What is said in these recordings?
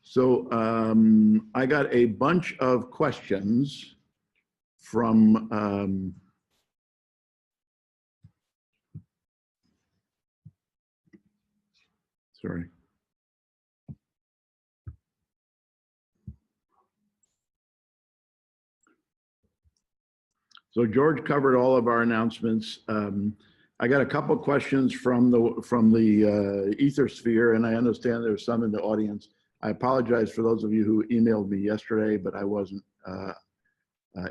So I got a bunch of questions from sorry. So George covered all of our announcements. I got a couple of questions from the Ethersphere, and I understand there's some in the audience. I apologize for those of you who emailed me yesterday, but I wasn't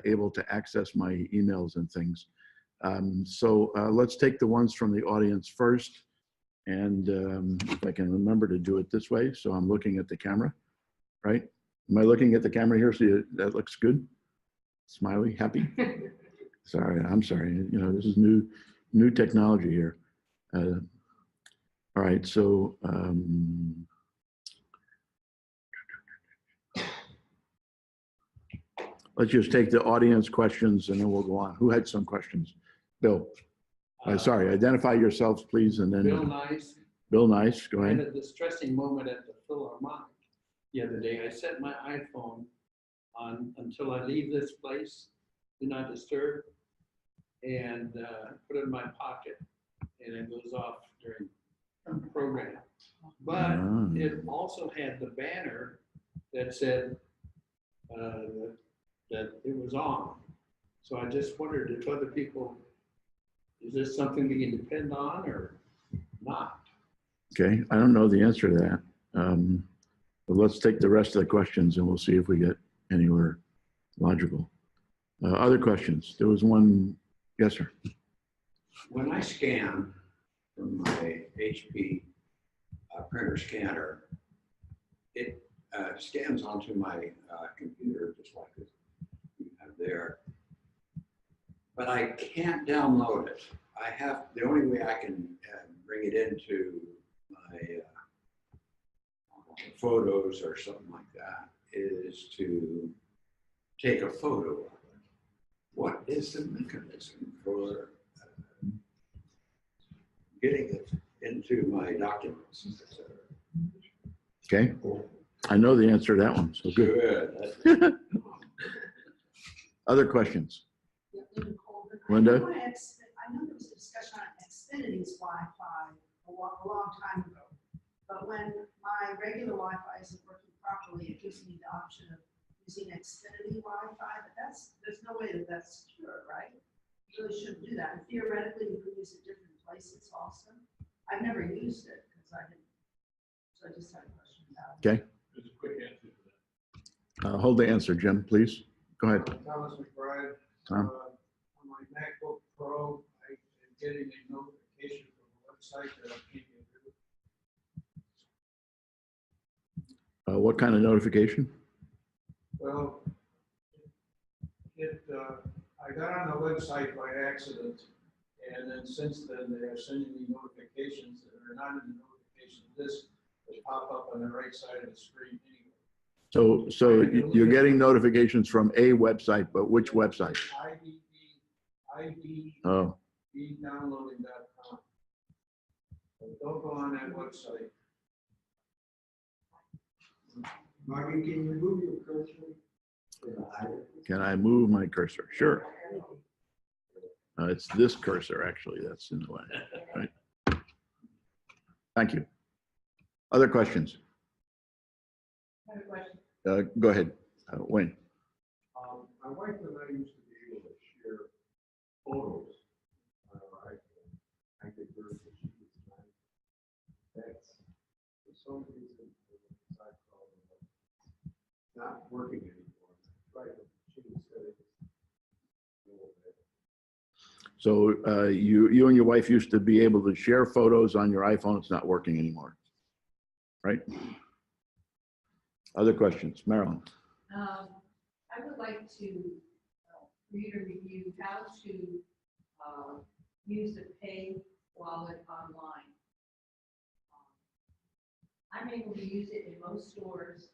able to access my emails and things. So let's take the ones from the audience first. And if I can remember to do it this way, so I'm looking at the camera, right? Am I looking at the camera here? So that looks good. Smiley, happy. Sorry, I'm sorry. You know, this is new technology here. All right, so let's just take the audience questions and then we'll go on. Who had some questions? Bill. Sorry, identify yourselves, please, and then. Bill Nice. Bill Nice, go ahead. I had a distressing moment at the Philharmonic the other day. I set my iPhone on until I leave this place, do not disturb, and put it in my pocket, and it goes off during the program. But it also had the banner that said that it was on. So I just wondered if other people, is this something we can depend on or not? Okay, I don't know the answer to that. But let's take the rest of the questions and we'll see if we get anywhere logical. Other questions? There was one. Yes, sir. When I scan from my HP printer scanner, it scans onto my computer just like this you have there. But I can't download it. I have, the only way I can bring it into my photos or something like that is to take a photo of it. What is the mechanism for getting it into my documents, etc.? Okay, I know the answer to that one, so good. Good. Other questions? Linda? I know there was a discussion on Xfinity's Wi-Fi a long time ago, but when my regular Wi-Fi isn't working properly, it gives me the option of using Xfinity Wi-Fi, but there's no way that that's secure, right? You really shouldn't do that. And theoretically, you could use it different places also. I've never used it because I didn't, so I just had a question about it. Okay. There's a quick answer to that. Hold the answer, Jim, please. Go ahead. Thomas McBride. Tom. On my MacBook Pro, I am getting a notification from a website that I can't get rid of. What kind of notification? Well, I got on the website by accident, and then since then they are sending me notifications that are not in the notification list that pop up on the right side of the screen anyway. So you're getting notifications from a website, but which website? Oh. IDBdownloading.com. So don't go on that website. Marty, can you move your cursor? Can I move my cursor? Sure. It's this cursor, actually, that's in the way. Right. Thank you. Other questions? I have a question. Go ahead, Wayne. My wife and I used to be able to share photos on our iPhone. I could her that she was trying. That's for some reason not working anymore. Right. She said it. So you and your wife used to be able to share photos on your iPhone. It's not working anymore, right? Other questions, Marilyn? I would like to for you to review how to use the Pay wallet online. I'm able to use it in most stores,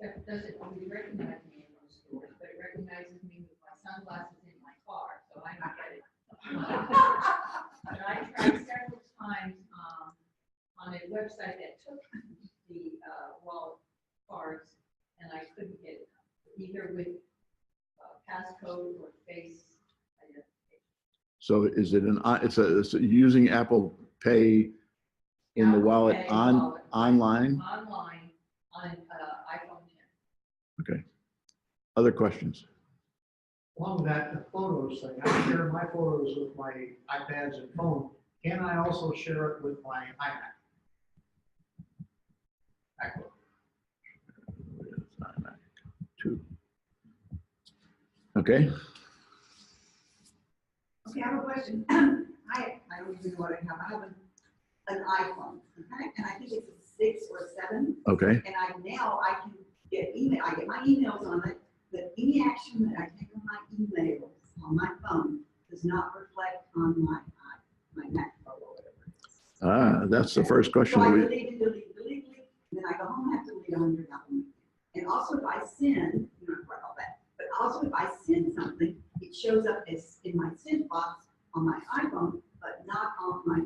except it doesn't really recognize me in most stores, but it recognizes me with my sunglasses in my car, so I don't get it. But I tried several times on a website that took the either with passcode or face identification. So is it it's using Apple Pay in the Apple wallet Pay online? Online on iPhone 10. Okay. Other questions? Along with that, the photos thing, I share my photos with my iPads and phone. Can I also share it with my iMac? MacBook. Two. Okay. Okay, I have a question. I don't even know what I have. I have an iPhone, okay? And I think it's a 6 or 7. Okay. And I can get email. I get my emails on it, but any action that I take on my emails on my phone does not reflect on my Mac or whatever. That's the first question. So I we, delete, then I go home and have to delete on your document. And also if I send, you know, I all that, but also if I send something, it shows up as in my send box on my iPhone, but not on my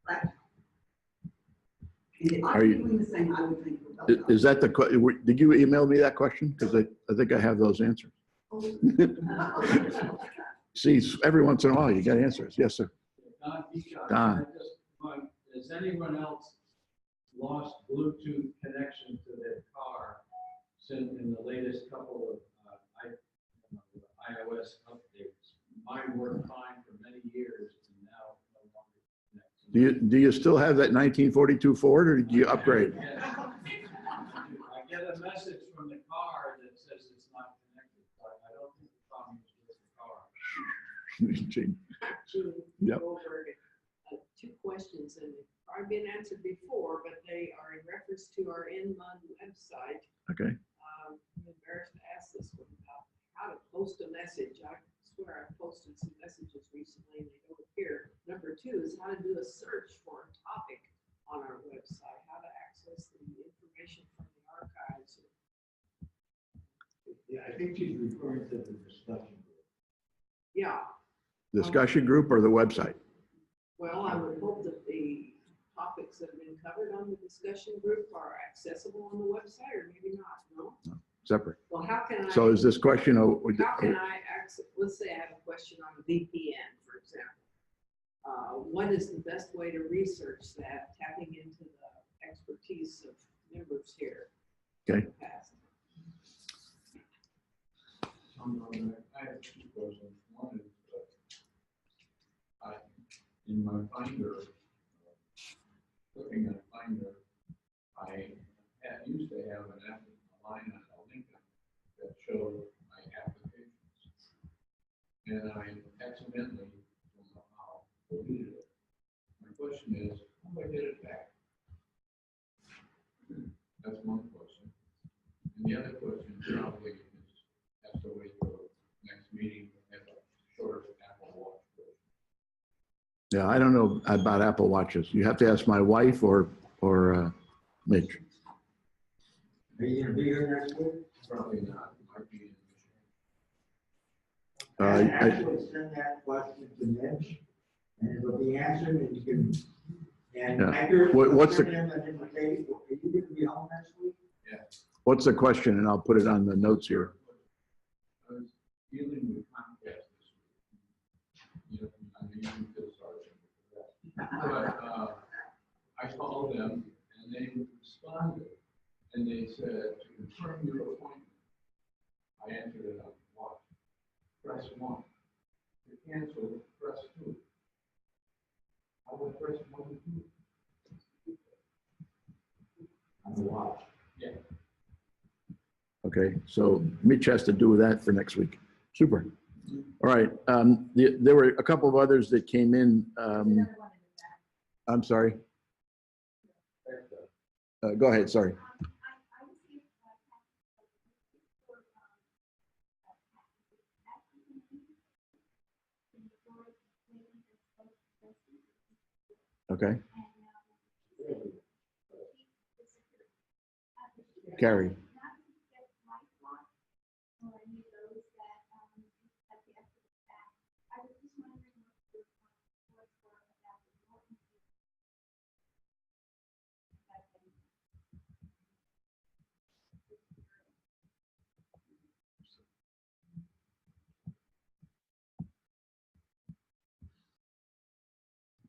laptop. And if I Are were you- doing the same, I would think. well, Is that did you email me that question? Because I think I have those answers. See, every once in a while you get answers. Yes, sir. Don Bischoff, Don. I just want- Has anyone else lost Bluetooth connection to their car since in the latest couple of iOS updates? Mine worked fine for many years and now no longer connects. Do you still have that 1942 Ford, or did you upgrade? Yes. I get a message from the car that says it's not connected, but I don't think the problem is with the car. Gee. Jean Yep. Goldberg, 2 questions, and they've probably been answered before, but they are in reference to our NMUG website. Okay. I'm embarrassed to ask this one about how to post a message. I swear I've posted some messages recently and they don't appear. Number 2 is how to do a search for a topic on our website, how to access the information from the archives. Yeah, I think she's referring to the discussion group. Yeah, Discussion group or the website? well, I would hope that the topics that have been covered on the discussion group are accessible on the website, or maybe not, no? Separate. Well, how can I? So is this question? How can I access, let's say I have a question on VPN, for example. What is the best way to research that, tapping into the expertise of members here? Okay. Past? I have 2 questions. One is, in my Finder, looking at Finder, I used to have a line on a link that showed my applications. And I accidentally, don't know how, deleted it. My question is, how do I get it back? That's one question. And the other question probably is, has to wait till next meeting to have a short Apple Watch version. Yeah, I don't know about Apple Watches. You have to ask my wife or Mitch. Are you gonna be here next week? Probably not, might be in Michigan. Actually, send that question to Mitch, and it'll be answered, and you can, and Yeah. after. What's the- send him an invitation. Are you gonna be home next week? What's the question? And I'll put it on the notes here. I was dealing with Comcast this week. You know, I mean, you can feel sorry for that. But I called them and they responded and they said, to confirm your appointment, I entered it on watch. Press 1. To cancel, press 2. I will press 1 and 2. On the watch. Yeah. Okay, so Mitch has to do that for next week. Super. All right. There were a couple of others that came in. I'm sorry. Go ahead. Sorry. Okay. Carrie.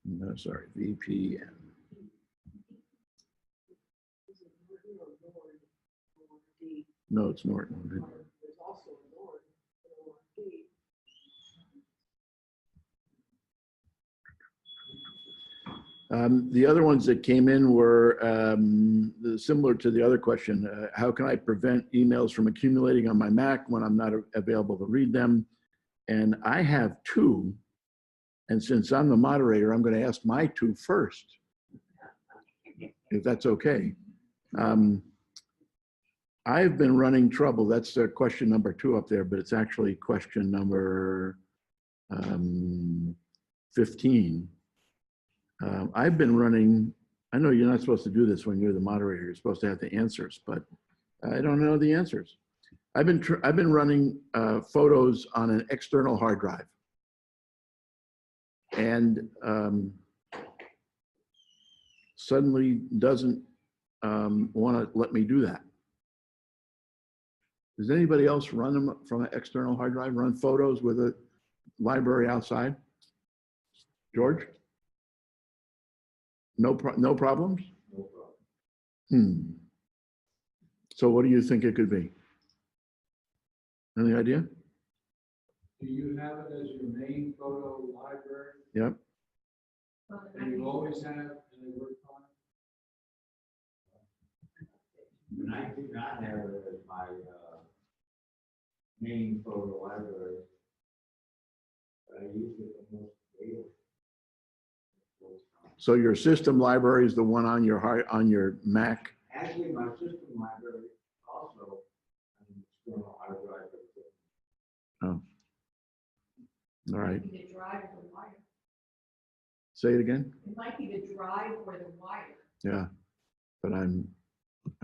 No, sorry, VPN. Is it Norton or Nord? N-O-R-D. No, it's Norton. There's also a Nord, N-O-R-D. The other ones that came in were similar to the other question. How can I prevent emails from accumulating on my Mac when I'm not available to read them? And I have two. And since I'm the moderator, I'm going to ask my two first, if that's okay. I've been running trouble. That's question number 2 up there, but it's actually question number 15. I've been running, I know you're not supposed to do this when you're the moderator, you're supposed to have the answers, but I don't know the answers. I've been running photos on an external hard drive. And suddenly doesn't want to let me do that. Does anybody else run them from an external hard drive, run photos with a library outside? George? No problems? No problem. So what do you think it could be? Any idea? Do you have it as your main photo library? Yep. And you always have, and they work fine? And I do not have it as my main photo library. But I use it almost daily. So your system library is the one on your Mac? Actually, my system library also an external hard drive. Oh. All right. It might be the drive or the wire. Say it again? It might be the drive or the wire. Yeah, but I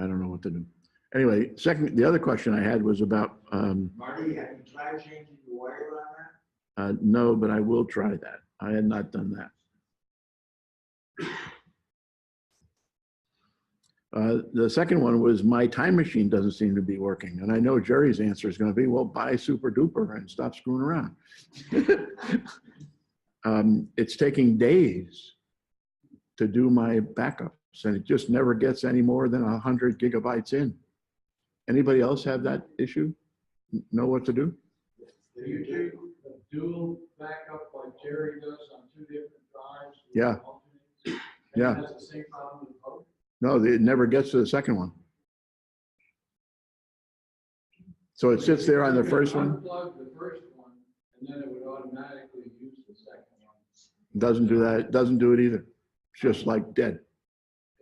don't know what to do. Anyway, the other question I had was about, Marty, have you tried changing the wire on that? no, but I will try that. I had not done that. The second one was my time machine doesn't seem to be working. And I know Jerry's answer is going to be, well, buy Super Duper and stop screwing around. It's taking days to do my backups, and it just never gets any more than 100 gigabytes in. Anybody else have that issue? Know what to do? Do you do a dual backup like Jerry does on 2 different drives? Yeah. And Yeah. that's the same problem with both? No, it never gets to the second one. So it sits there on the first one, Unplug the first one, and then it would automatically use the second one. doesn't do that, doesn't do it either. It's just like dead.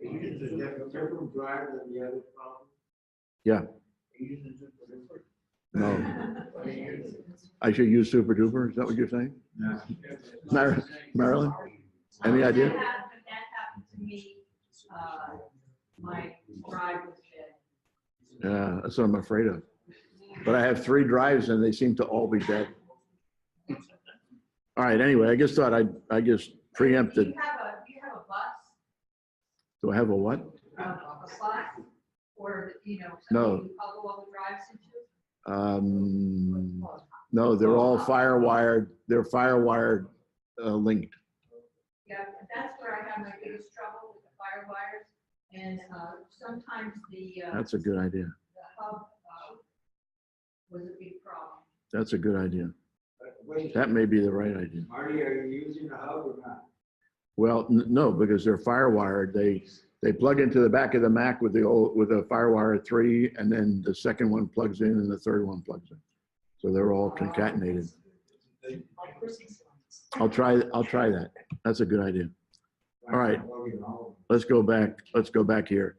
Are you using a different drive than the other problem? Yeah. Are you using Super Duper? No, What are you using? I should use Super Duper, is that what you're saying? No. Marilyn, any idea? That happened to me. My drive was dead. Yeah, that's what I'm afraid of. But I have 3 drives and they seem to all be dead. All right, anyway, I just thought I just preempted. Do you have a bus? Do I have a what? A bus? Or, No. something you plug all the drives into? No, they're all firewired. They're firewired linked. Yeah, that's where I have my biggest trouble with the fire wires. And sometimes the That's a good idea. hub was a big problem. That's a good idea. Wait, That may be the right idea. Marty, are you using the hub or not? Well, no, because they're firewired. They plug into the back of the Mac with a FireWire 3, and then the second one plugs in and the third one plugs in. So they're all concatenated. I'll try that. That's a good idea. All right. Let's go back here.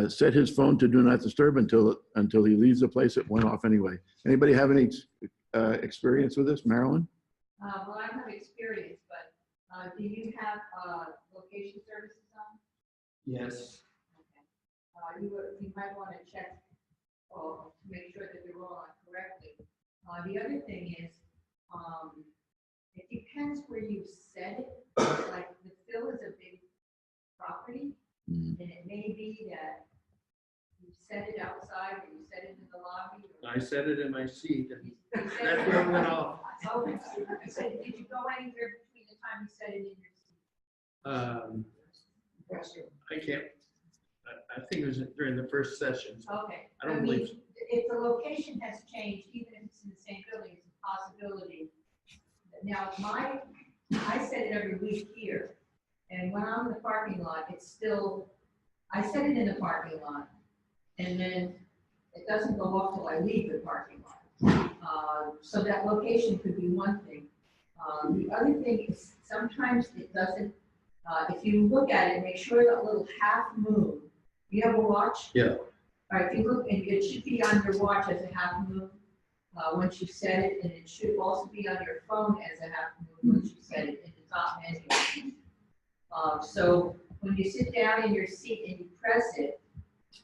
Set his phone to do not disturb until he leaves the place. It went off anyway. Anybody have any experience with this, Marilyn? Well, I don't have experience, but do you have location services on? Yes. Okay. You might want to check to make sure that they're all on correctly. The other thing is, it depends where you set it. Like the fill is a big property, and it may be that you set it outside or you set it in the lobby. I set it in my seat and You set that's it- where it went off. Oh, I said, did you go anywhere between the time you set it in your seat? I can't, I think it was during the first session. Okay. I don't believe. If the location has changed, even if it's in the same building, it's a possibility. Now, I set it every week here, and when I'm in the parking lot, it's still, I set it in the parking lot, and then it doesn't go off till I leave the parking lot. So that location could be one thing. The other thing is sometimes it doesn't, if you look at it, make sure that little half moon, you have a watch? Yeah. All right, if you look, and it should be on your watch as a half moon, once you set it, and it should also be on your phone as a half moon once you set it in the top menu. So when you sit down in your seat and you press it,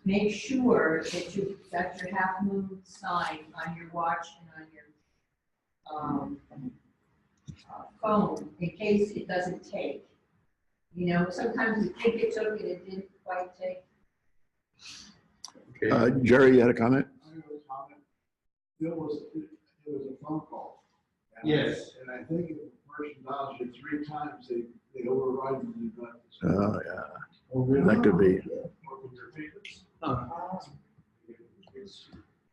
make sure that you've got your half moon sign on your watch and on your phone in case it doesn't take. You know, sometimes you think it took and it didn't quite take. Okay. Jerry, you had a comment? I have a comment. It was a phone call. And Yes. And I think if a person dials you 3 times, they override you. Oh, yeah. Oh, really? That could be.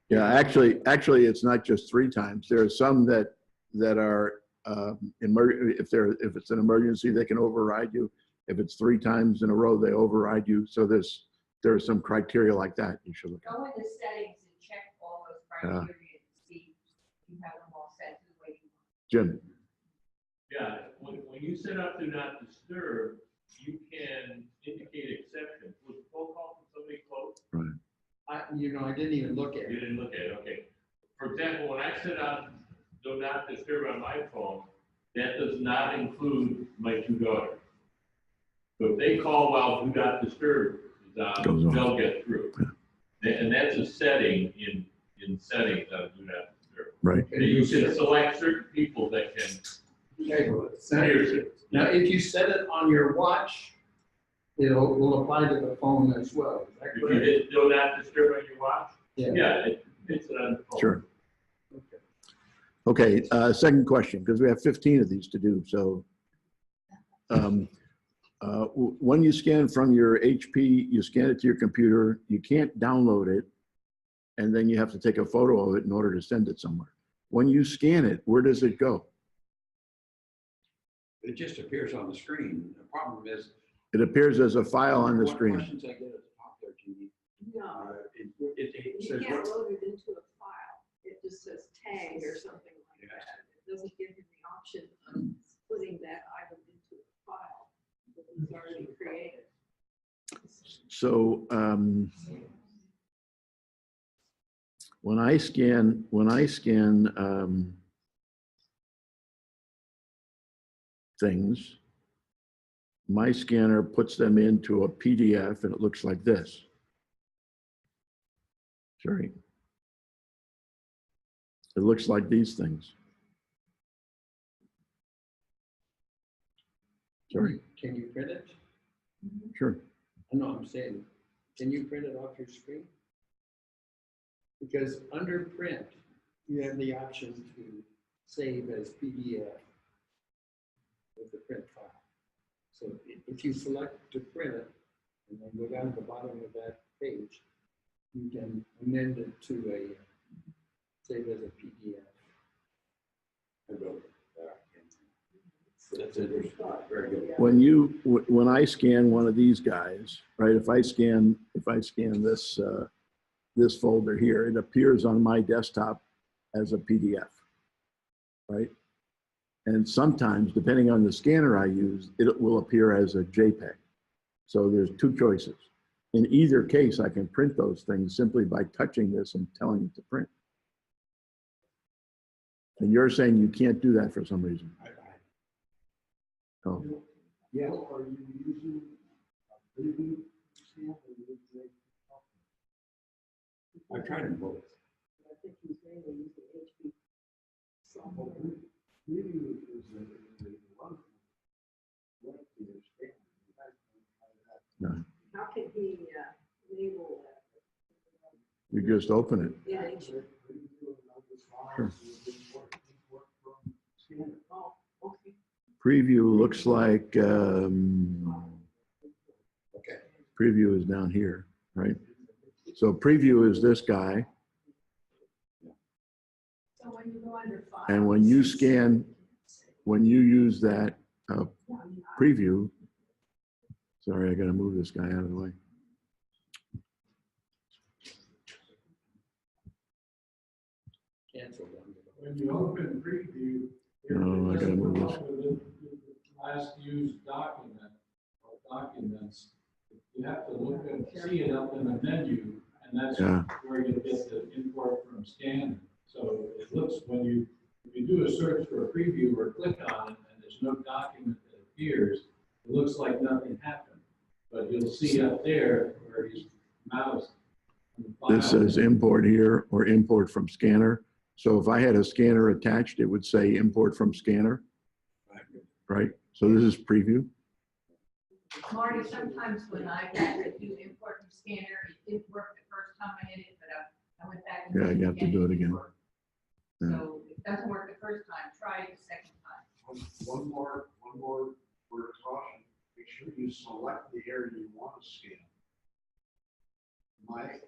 Yeah, actually, it's not just 3 times. There are some that are if it's an emergency, they can override you. If it's 3 times in a row, they override you. So there are some criteria like that you should look at. Go into settings and check all those criteria and see if you have them all set to the way you want. Jim? Yeah, when you set up do not disturb, you can indicate exceptions. Was the phone call from somebody close? Right. I didn't even look at You it. didn't look at it, okay. For example, when I set up do not disturb on my phone, that does not include my 2 daughters. So if they call while do not disturb is Goes on, on. they'll get through. And that's a setting in settings on do not disturb. Right. And you can select certain people that can hear it. Now, if you set it on your watch, will apply to the phone as well. Is that If you correct? hit do not disturb on your watch, Yeah. yeah, it hits it on the phone. Sure. Okay, second question, because we have 15 of these to do. So when you scan from your HP, you scan it to your computer, you can't download it, and then you have to take a photo of it in order to send it somewhere. When you scan it, where does it go? It just appears on the screen. The problem is. It appears as a file on the what screen. Questions I get at the top there, Jeannie. No, It you says can't what, load it into a file. It just says tag or something like that. It doesn't give you the option of splitting that item into a file that was already created. So when I scan things, my scanner puts them into a PDF and it looks like this. Sorry. It looks like these things. Sorry, Can you print it? sure. No, I'm saying, can you print it off your screen? Because under print, you have the option to save as PDF with the print file. So if you select to print it, and then go down to the bottom of that page, you can amend it to save as a PDF. I wrote it. That's it. Very good. When I scan one of these guys, right? If I scan this this folder here, it appears on my desktop as a PDF, right? And sometimes, depending on the scanner I use, it will appear as a JPEG. So there's 2 choices. In either case, I can print those things simply by touching this and telling it to print. And you're saying you can't do that for some reason. Oh, Yeah. Are you using a preview scan or you I tried them both. I think he's mainly using HP software. preview is a wonderful way to scan. How can he enable you just open it. that in HP? Sure. Oh, okay. Preview looks like, Okay. preview is down here, right? So preview is this guy. So when you go under files. And when you scan, when you use that preview, sorry, I gotta move this guy out of the way. Cancel them. When you open preview. No, I gotta move this. Last used document or documents, you have to look and see it up in the menu, and that's Yeah. where you get the import from scanner. So it looks, if you do a search for a preview or click on it and there's no document that appears, it looks like nothing happened. But you'll see up there where he's moused. This says import here or import from scanner. So if I had a scanner attached, it would say import from scanner, right? So this is preview. Marty, sometimes when I got to do import from scanner, it didn't work the first time I hit it, but I went back. And Yeah, did you have to do it again. worked. Yeah. So if it doesn't work the first time, try it the second time. One more word of caution, make sure you select the area you want to scan. My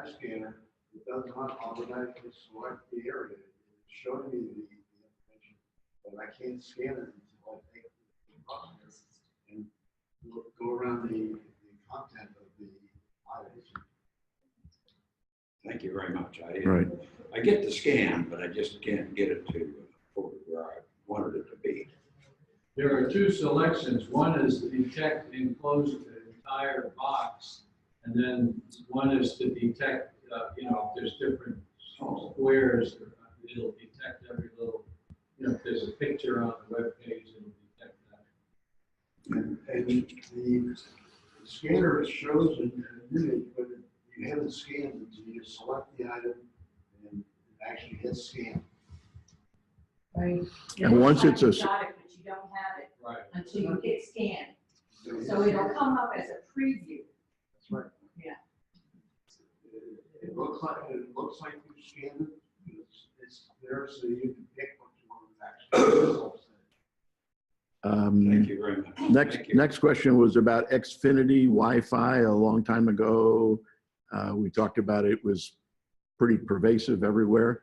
scanner, it does not automatically select the area. It's showing me the information, but I can't scan it until I take the process and go around the content of the items. Thank you very much. Right. I get the scan, but I just can't get it to where I wanted it to be. There are two selections. One is to detect and close the entire box. And then one is to detect, if there's different squares, it'll detect every little, if there's a picture on the web page, it'll detect that. And the scanner shows an image, but you haven't scanned until you select the item and it actually hits scan. Right. And once it's a- You got it, but you don't have it Right. until you hit scan. So it'll come up as a preview. That's right. Yeah. It looks like you scanned it. It's there so you can pick what you want to actually. Thank you very much. Thank you. Next question was about Xfinity Wi-Fi a long time ago. We talked about it was pretty pervasive everywhere.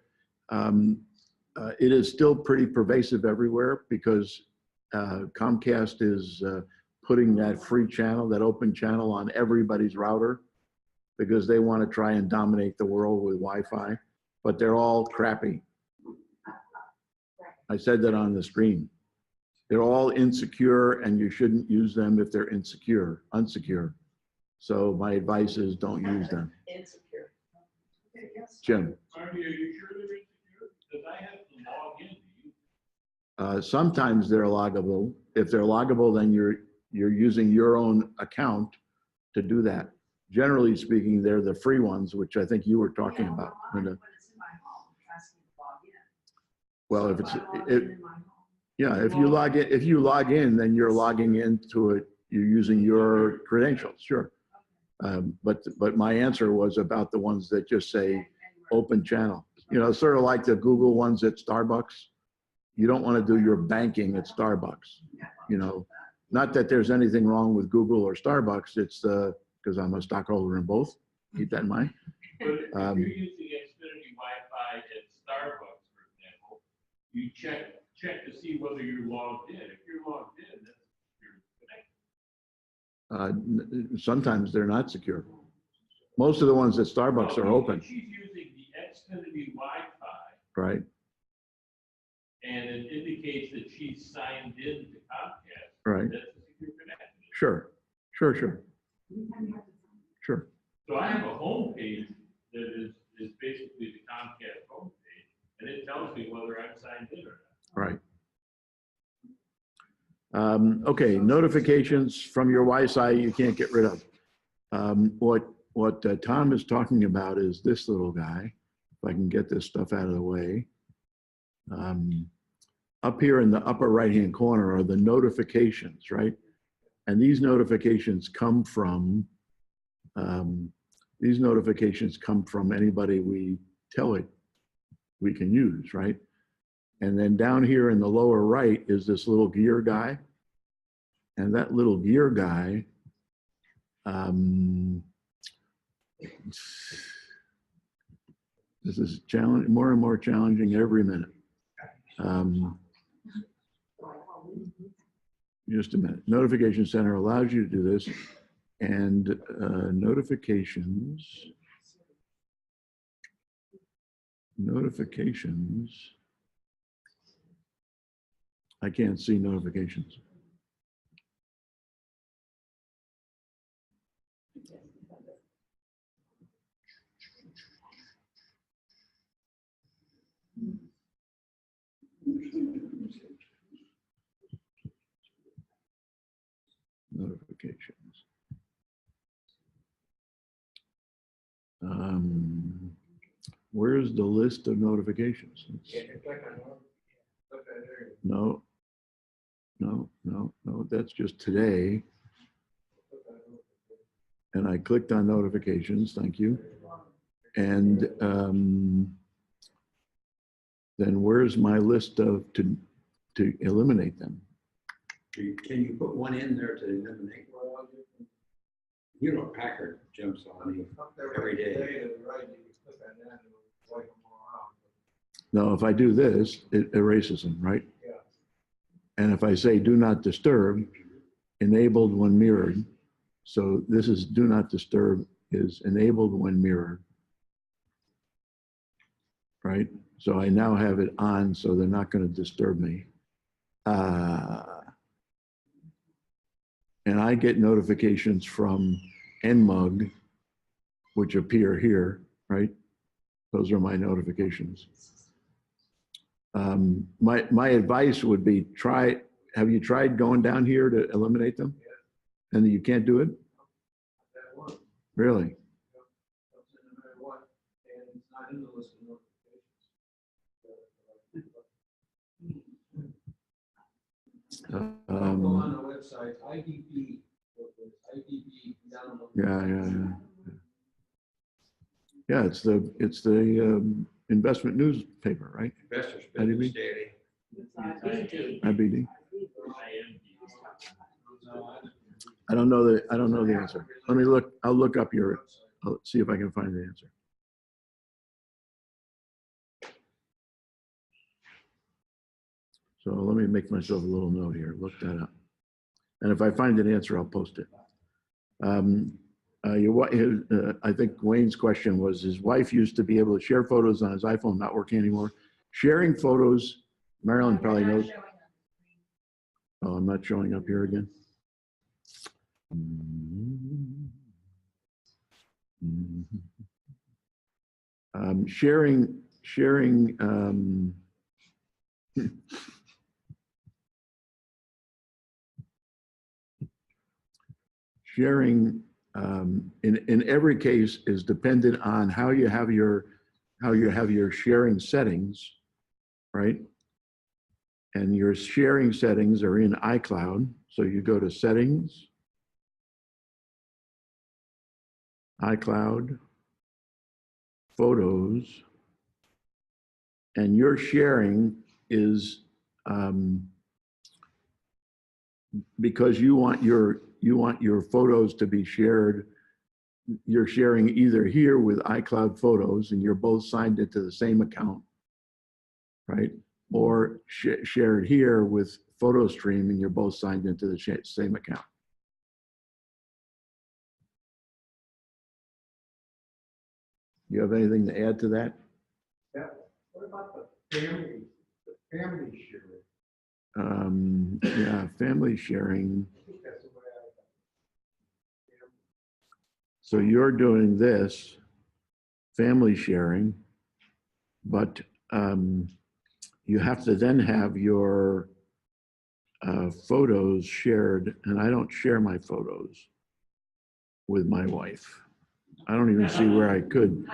It is still pretty pervasive everywhere because Comcast is putting that free channel, that open channel on everybody's router because they want to try and dominate the world with Wi-Fi, but they're all crappy. I said that on the screen. They're all insecure and you shouldn't use them if they're unsecure. So my advice is don't use them. Insecure. Okay, yes. Jim. Marty, are you sure they're insecure? Because I have to log in to you. Sometimes they're loggable. If they're loggable, then you're using your own account to do that. Generally speaking, they're the free ones, which I think you were talking Yeah, about. well, mine, when it's in my home, it asks me to log in. Well, So if it's, I log if, in my home. yeah, if you log in, then you're logging into it. You're using your credentials, sure. But my answer was about the ones that just say open channel. Sort of like the Google ones at Starbucks. You don't want to do your banking at Starbucks. Not that there's anything wrong with Google or Starbucks. It's because I'm a stockholder in both. Keep that in mind. But if you're using Xfinity Wi-Fi at Starbucks, for example, you check to see whether you're logged in. If you're logged in, that's you're connected. Sometimes they're not secure. Most of the ones at Starbucks are open. She's using the Xfinity Wi-Fi, Right, and it indicates that she's signed in to Comcast. right. That's a secure connection. Sure. So I have a home page that is basically the Comcast home page, and it tells me whether I'm signed in or not. Right. Okay, notifications from your Wi-Fi you can't get rid of. What Tom is talking about is this little guy. If I can get this stuff out of the way. Up here in the upper right-hand corner are the notifications, right? And these notifications come from anybody we tell it we can use, right? And then down here in the lower right is this little gear guy. And that little gear guy, this is challenge, more and more challenging every minute. Just a minute. Notification Center allows you to do this, and notifications. I can't see notifications. Notifications. Where's the list of notifications? No, that's just today. And I clicked on notifications, thank you. And then where's my list of to eliminate them? Can you put one in there to eliminate? You know, Packard jumps on you every day. No, if I do this, it erases them, right? Yeah. And if I say do not disturb, enabled when mirrored. So this is do not disturb is enabled when mirrored. Right? So I now have it on, so they're not going to disturb me. And I get notifications from NMUG, which appear here, right? Those are my notifications. My advice would be have you tried going down here to eliminate them? Yeah. And you can't do it? Really? It's not in the list of notifications. Go on the website, IDP, download. Yeah, it's the investment newspaper, right? Investors IDP? Business Daily. IBD. I don't know the answer. Let me look. I'll look up I'll see if I can find the answer. So let me make myself a little note here. Look that up. And if I find an answer, I'll post it. I think Wayne's question was his wife used to be able to share photos on his iPhone, not working anymore. Sharing photos, Marilyn probably knows. Oh, I'm not showing up here again. Sharing in every case is dependent on how you have your sharing settings, right? And your sharing settings are in iCloud. So you go to settings, iCloud, photos, and your sharing is because you want your photos to be shared. You're sharing either here with iCloud Photos and you're both signed into the same account, right? Or shared here with PhotoStream and you're both signed into the same account. You have anything to add to that? Yeah. What about the family sharing? Yeah, family sharing. I think that's the way So you're doing this, family sharing, but you have to then have your photos shared, and I don't share my photos with my wife. I don't even see where I could.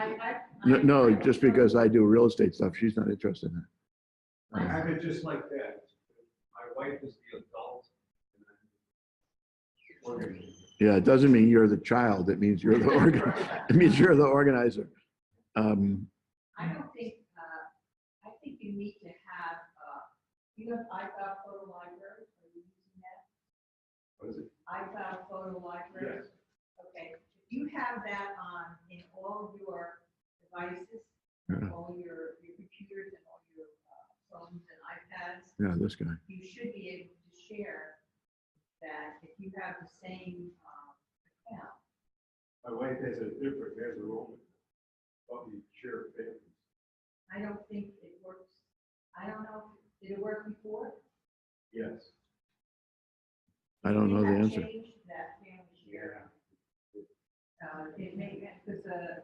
No, just because I do real estate stuff, she's not interested in that. I have it just like that. My wife is the adult. Yeah, it doesn't mean you're the child. It means you're the it means you're the organizer. I don't think, I think you need to have You have iCloud Photo Library, are you using that? What is it? iCloud Photo Library? Yes. Okay, if you have that on in all of your devices, Yeah. all your computers and all your phones and iPads, Yeah, this guy. you should be able to share that if you have the same account. My wife has a role. Probably share papers. I don't think it works. I don't know, did it work before? Yes. I don't know the You have answer. changed that family share. It may, because,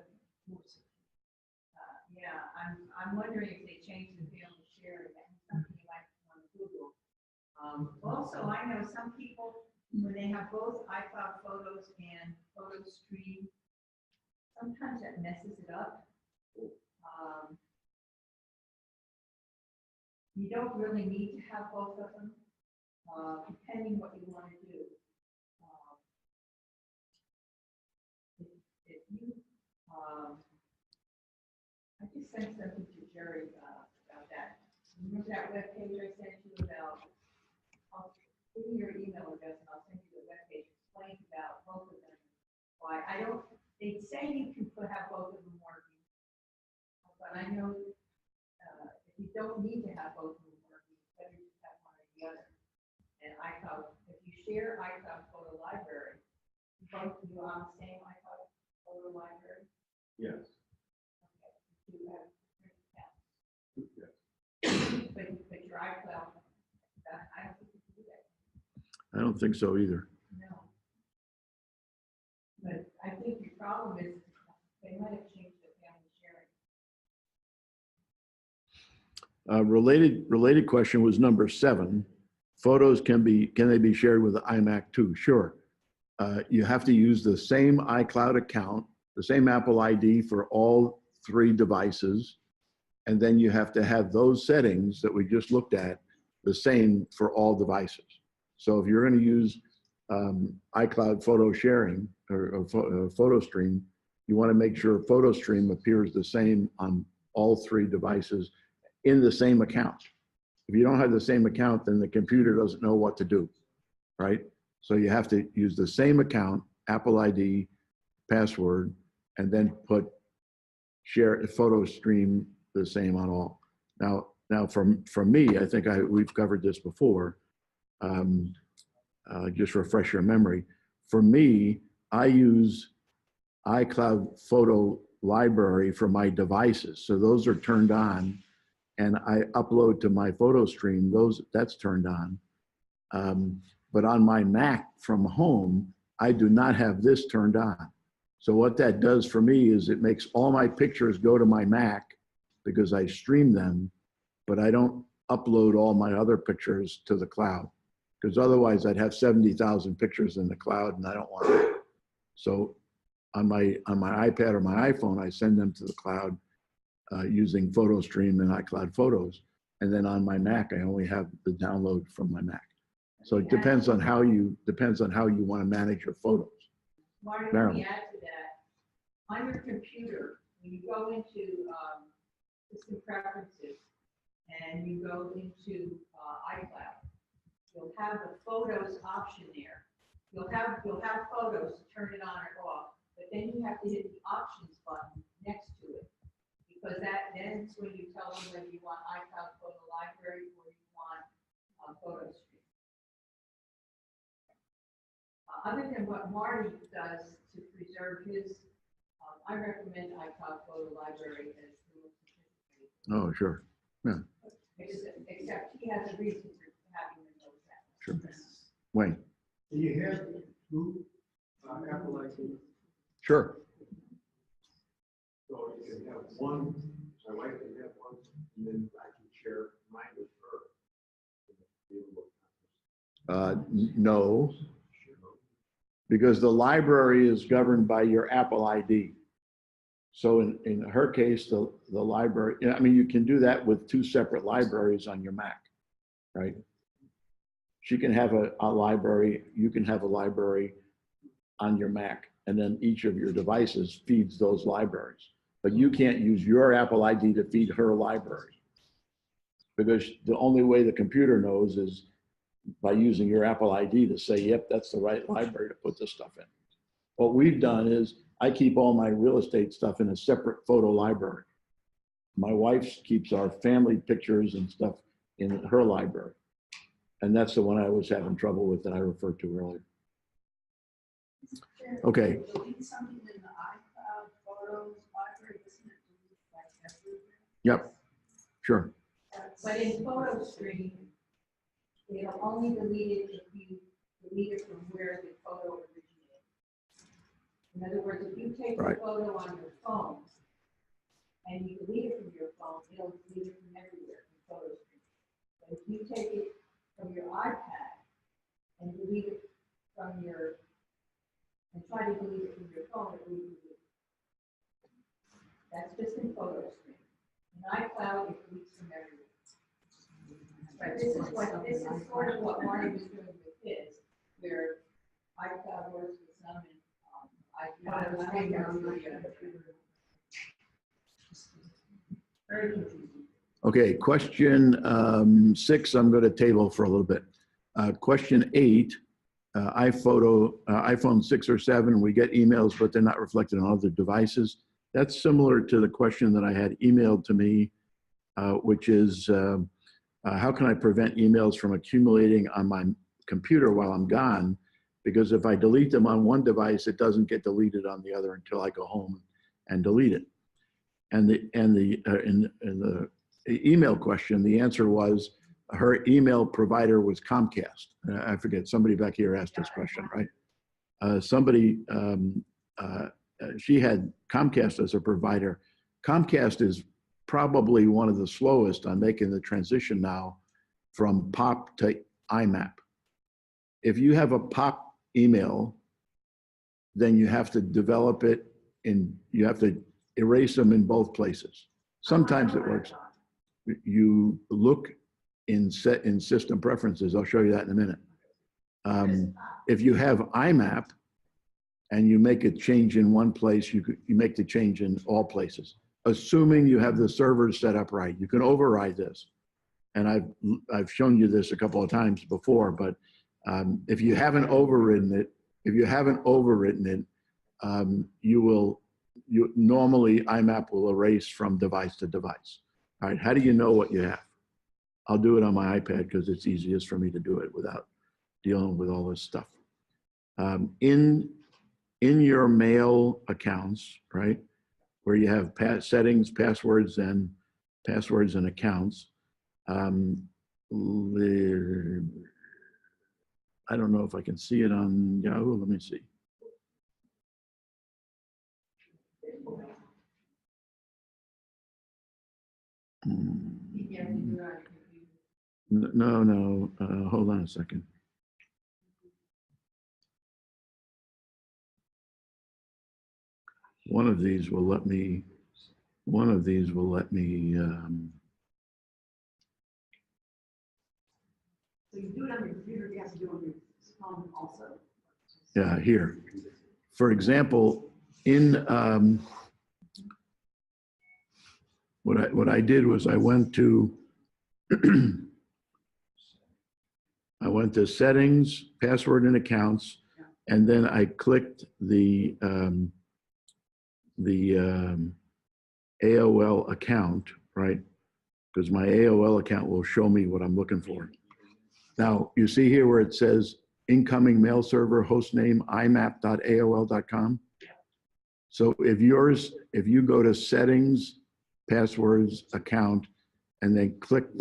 yeah, I'm wondering if they changed the family sharing, that's something you might want to Google. Also, I know some people, when they have both iCloud photos and photo stream, sometimes that messes it up. You don't really need to have both of them, depending what you want to do. If you, I just sent something to Jerry about that. Remember that webpage I sent you about, I'll give you your email address and I'll send you the webpage explaining about both of them. Why, I don't, they say you can have both of them working. But I know if you don't need to have both of them working, it's better to have one or the other. And iCloud, if you share iCloud Photo Library, both of you on the same iCloud Photo Library, Yes. you have different accounts. Yes. But your iCloud, I don't think you can do that. I don't think so either. No. But I think the problem is they might have changed the family sharing. Related question was number 7. Photos can they be shared with the iMac too? Sure. You have to use the same iCloud account, the same Apple ID for all 3 devices. And then you have to have those settings that we just looked at the same for all devices. So if you're going to use iCloud photo sharing or photo stream, you want to make sure photo stream appears the same on all 3 devices in the same account. If you don't have the same account, then the computer doesn't know what to do, right? So you have to use the same account, Apple ID, password, and then put share photo stream the same on all. Now from me, I think we've covered this before. Just refresh your memory. For me, I use iCloud Photo Library for my devices. So those are turned on and I upload to my photo stream, that's turned on. But on my Mac from home, I do not have this turned on. So what that does for me is it makes all my pictures go to my Mac because I stream them, but I don't upload all my other pictures to the cloud because otherwise I'd have 70,000 pictures in the cloud and I don't want that. So on my iPad or my iPhone, I send them to the cloud using PhotoStream and iCloud Photos. And then on my Mac, I only have the download from my Mac. So it depends on how you want to manage your photos. Marty, let Marilyn. me add to that. On your computer, when you go into system preferences and you go into iCloud, you'll have the photos option there. You'll have photos to turn it on or off, but then you have to hit the options button next to it. Because then it's when you tell them whether you want iCloud Photo Library or you want photo stream. Other than what Marty does to preserve his, I recommend iCloud Photo Library as the most sophisticated. Oh, sure. Yeah, Except he has a reason for having them know that. sure. Wayne. Do you have 2 Apple IDs? Sure. So you can have one, my wife can have one, and then I can share mine with her. No, because the library is governed by your Apple ID. So in her case, the library, I mean, you can do that with 2 separate libraries on your Mac, right? She can have a library, you can have a library on your Mac, and then each of your devices feeds those libraries. But you can't use your Apple ID to feed her library. because the only way the computer knows is by using your Apple ID to say, yep, that's the right library to put this stuff in. What we've done is I keep all my real estate stuff in a separate photo library. My wife keeps our family pictures and stuff in her library. And that's the one I was having trouble with that I referred to earlier. Okay. Delete something in the iCloud photos library, isn't it deleted like everywhere? Yep, sure. But in photo stream, it'll only delete it if you delete it from where the photo originated. In other words, if you take a Right. photo on your phone and you delete it from your phone, it'll delete it from everywhere in photo stream. But if you take it from your iPad and delete it from your, and try to delete it from your phone, it will delete it. That's just in photo stream. In iCloud, it deletes from everywhere. Right, this is sort of what Marty was doing with his, where iCloud works with some and iCloud. Very confusing. Okay, question 6, I'm going to table for a little bit. Question 8, iPhone 6 or 7, we get emails, but they're not reflected on other devices. That's similar to the question that I had emailed to me, which is, how can I prevent emails from accumulating on my computer while I'm gone? Because if I delete them on one device, it doesn't get deleted on the other until I go home and delete it. And the email question, the answer was her email provider was Comcast. I forget, somebody back here asked this question, right? She had Comcast as a provider. Comcast is probably one of the slowest on making the transition now from POP to IMAP. If you have a POP email, then you have to develop it you have to erase them in both places. Sometimes it works. You look in system preferences. I'll show you that in a minute. If you have IMAP and you make a change in one place, you make the change in all places, assuming you have the servers set up right. You can override this. And I've shown you this a couple of times before, but if you haven't overridden it, normally IMAP will erase from device to device. All right, how do you know what you have? I'll do it on my iPad because it's easiest for me to do it without dealing with all this stuff. In your mail accounts, right, where you have settings, passwords, and accounts, I don't know if I can see it on Yahoo. Let me see. No, hold on a second. One of these will let me, so you do it on your computer, you have to do it on your phone also. yeah, here. For example, in, what I did was I went to settings, password and accounts, and then I clicked the AOL account, right? Because my AOL account will show me what I'm looking for. Now, you see here where it says incoming mail server hostname imap.aol.com. So if you go to settings, passwords, account, and then click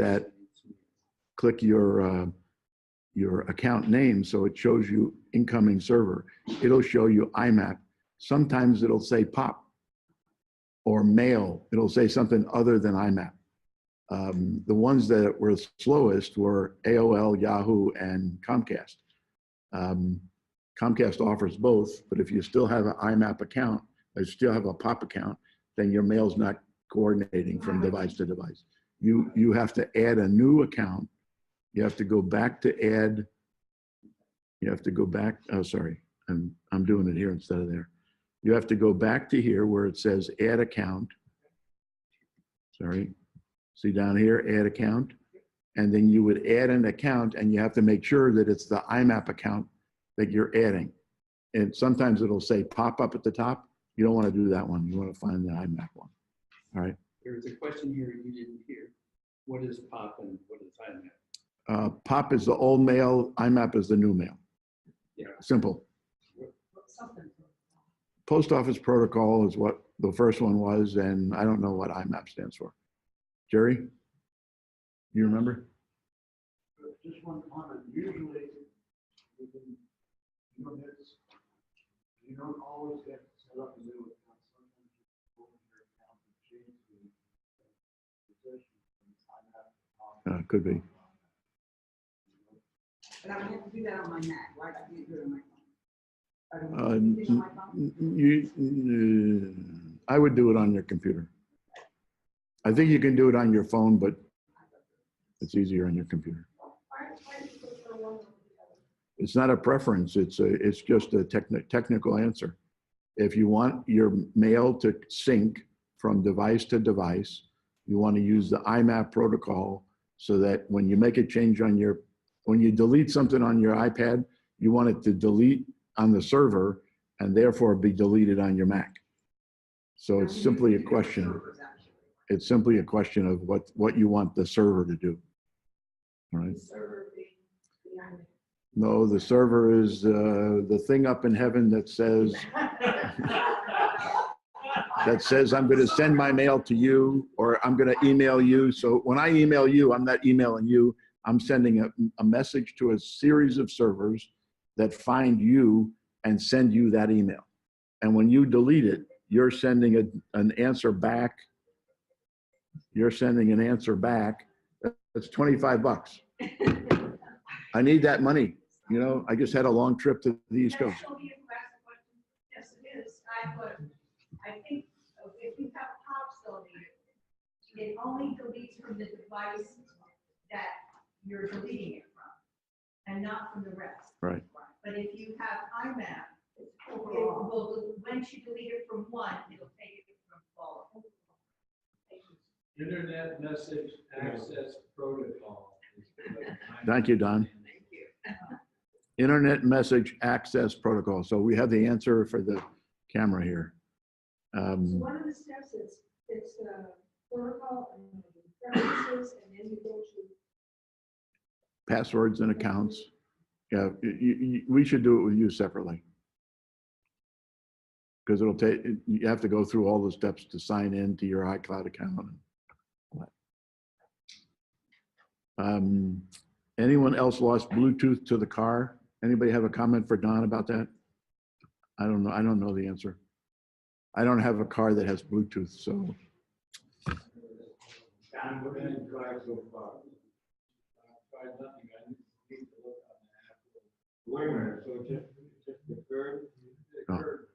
your account name so it shows you incoming server, it'll show you IMAP. Sometimes it'll say POP or mail. It'll say something other than IMAP. The ones that were slowest were AOL, Yahoo, and Comcast. Comcast offers both, but if you still have an IMAP account, or still have a POP account, then your mail's not coordinating from device to device. You have to add a new account. You have to go back to add. You have to go back. Oh, sorry, I'm doing it here instead of there. You have to go back to here where it says add account. Sorry, see down here, add account. and then you would add an account, and you have to make sure that it's the IMAP account that you're adding. And sometimes it'll say pop up at the top. You don't want to do that one. You want to find the IMAP one. All right. There was a question here you didn't hear. What is POP and what is IMAP? POP is the old mail. IMAP is the new mail. Yeah. Simple. Something. Post office protocol is what the first one was, and I don't know what IMAP stands for. Jerry, you remember? Just one comment. Usually, within units, you don't always get to set up a new account. Sometimes you open your account and change the position from IMAP. Could be. But I would have to do that on my Mac, right? I can't do it on my phone. I don't do it on my phone. I would do it on your computer. I think you can do it on your phone, but it's easier on your computer. It's not a preference. It's just a technical answer. If you want your mail to sync from device to device, you want to use the IMAP protocol so that when you make a change on when you delete something on your iPad, you want it to delete on the server and therefore be deleted on your Mac. So it's simply a question. It's simply a question of what you want the server to do. All right. No, the server is the thing up in heaven that says I'm going to send my mail to you, or I'm going to email you. So when I email you, I'm not emailing you. I'm sending a message to a series of servers that find you and send you that email. And when you delete it, you're sending an answer back. You're sending an answer back. That's $25. I need that money. You know, I just had a long trip to the East Coast. Yes, it is. I think if you have POPs deleted, it only deletes from the device that you're deleting it from, and not from the rest. Right. But if you have IMAP, once you delete it from one, it'll take it from all. Internet message access protocol. Thank you, Don. Thank you. Internet message access protocol. So we have the answer for the camera here. So one of the steps is, it's the protocol and preferences, and then you go to. Passwords and accounts. Yeah, we should do it with you separately. Because it'll take, you have to go through all the steps to sign in to your iCloud account. Anyone else lost Bluetooth to the car? Anybody have a comment for Don about that? I don't know. I don't know the answer. I don't have a car that has Bluetooth, so. John, what did you drive so far? I tried nothing. I need to look on the app. Wait a minute, so it just occurred? It No. occurred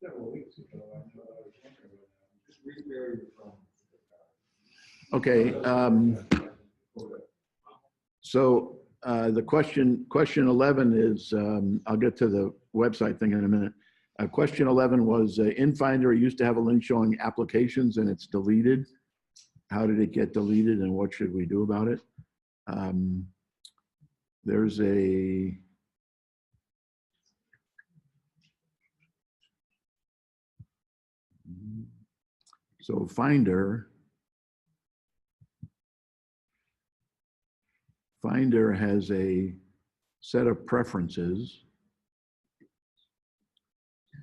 several weeks ago. I know I was wondering about that. Just repair your phone. Okay. So the question 11 is, I'll get to the website thing in a minute. Question 11 was in Finder, it used to have a link showing applications and it's deleted. How did it get deleted and what should we do about it? There's a, so Finder has a set of preferences,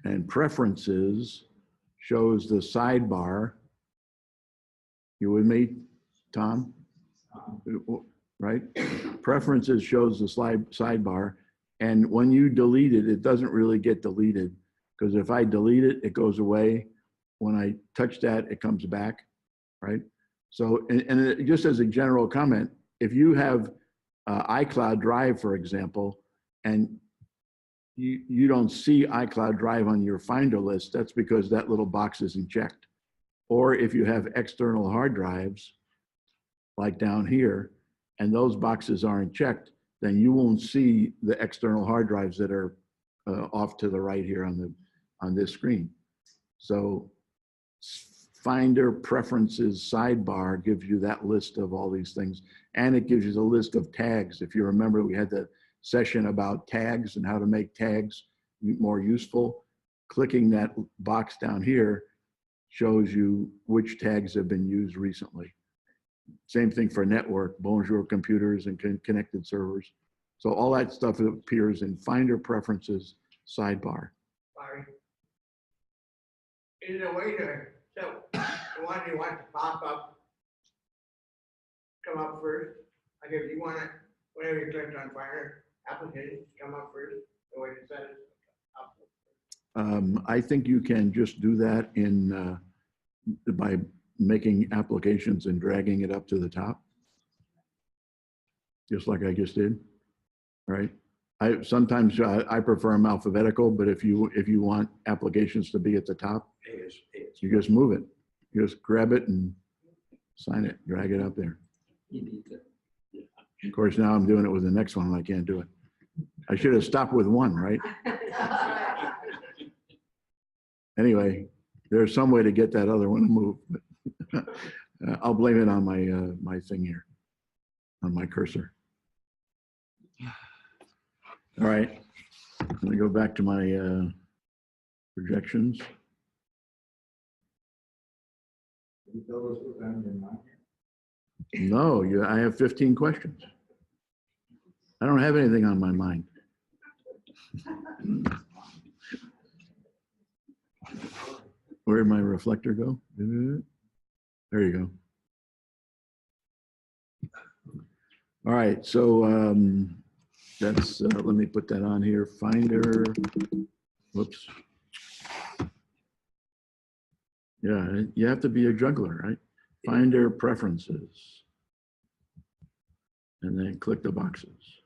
and preferences shows the sidebar. You with me, Tom? Right? Preferences shows the sidebar, and when you delete it, it doesn't really get deleted, because if I delete it, it goes away. When I touch that, it comes back, right? So, and just as a general comment, if you have iCloud Drive, for example, and you don't see iCloud Drive on your Finder list, that's because that little box isn't checked. Or if you have external hard drives, like down here, and those boxes aren't checked, then you won't see the external hard drives that are off to the right here on this screen. So Finder Preferences sidebar gives you that list of all these things. And it gives you the list of tags. If you remember, we had the session about tags and how to make tags more useful. Clicking that box down here shows you which tags have been used recently. Same thing for network, Bonjour computers and connected servers. So all that stuff appears in Finder Preferences sidebar. Sorry. Is there a way to, so the one you want to pop up, come up first? Like if you want it, whenever you click on Finder, applications come up first, the way to set it up. I think you can just do that in by making applications and dragging it up to the top, just like I just did. Right? Sometimes I prefer them alphabetical, but if you want applications to be at the top, you just move it. You just grab it and sign it, drag it up there. Of course, now I'm doing it with the next one and I can't do it. I should have stopped with one, right? Anyway, there's some way to get that other one to move. But I'll blame it on my my thing here, on my cursor. All right, let me go back to my projections. No, I have 15 questions. I don't have anything on my mind. Where did my reflector go? There you go. All right, so that's, let me put that on here. Finder, whoops. Yeah, you have to be a juggler, right? Finder Preferences. And then click the boxes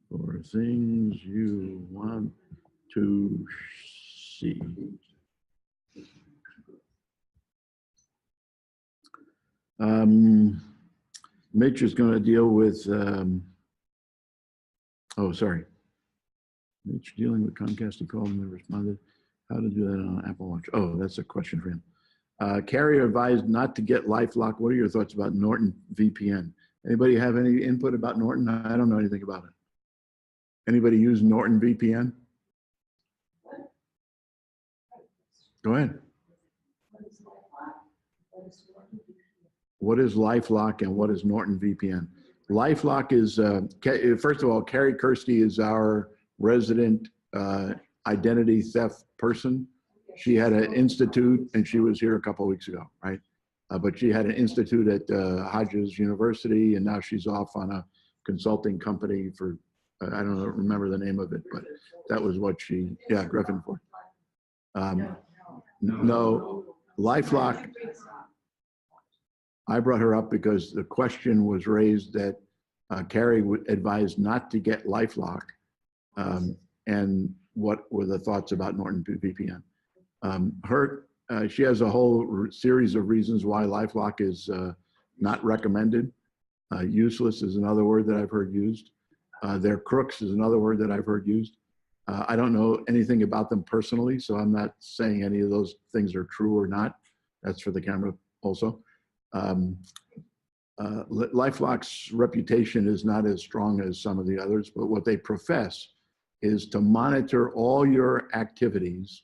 for things you want to see. Mitch is going to deal with, oh, sorry. Mitch dealing with Comcast, he called and they responded. How to do that on Apple Watch? Oh, that's a question for him. Carrier advised not to get LifeLock. What are your thoughts about Norton VPN? Anybody have any input about Norton? I don't know anything about it. Anybody use Norton VPN? Go ahead. What is LifeLock and what is Norton VPN? LifeLock is, first of all, Carrie Kirsty is our resident identity theft person. She had an institute and she was here a couple of weeks ago, right? But she had an institute at Hodges University and now she's off on a consulting company for, I don't remember the name of it, but that was what she, yeah, Griffin for. No, LifeLock, I brought her up because the question was raised that Carrie would advise not to get LifeLock, and what were the thoughts about Norton VPN. She has a whole series of reasons why LifeLock is not recommended. Useless is another word that I've heard used. They're crooks is another word that I've heard used. I don't know anything about them personally, so I'm not saying any of those things are true or not. That's for the camera also. LifeLock's reputation is not as strong as some of the others, but what they profess is to monitor all your activities.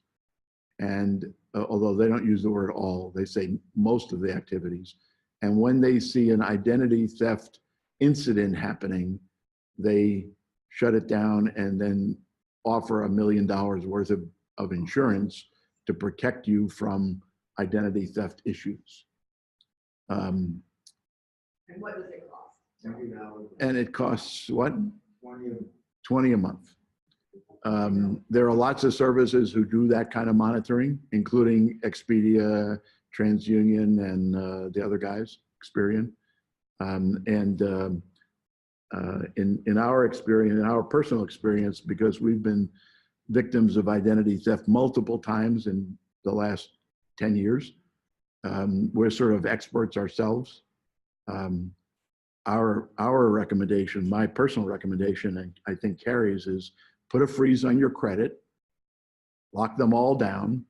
And although they don't use the word all, they say most of the activities. And when they see an identity theft incident happening, they shut it down and then offer $1 million worth of insurance to protect you from identity theft issues. And what does it cost? And it costs what? 20. 20 a month. There are lots of services who do that kind of monitoring, including Expedia, TransUnion, and the other guys, Experian. In our experience, in our personal experience, because we've been victims of identity theft multiple times in the last 10 years, we're sort of experts ourselves. Our recommendation, my personal recommendation, and I think Carrie's, is put a freeze on your credit, lock them all down,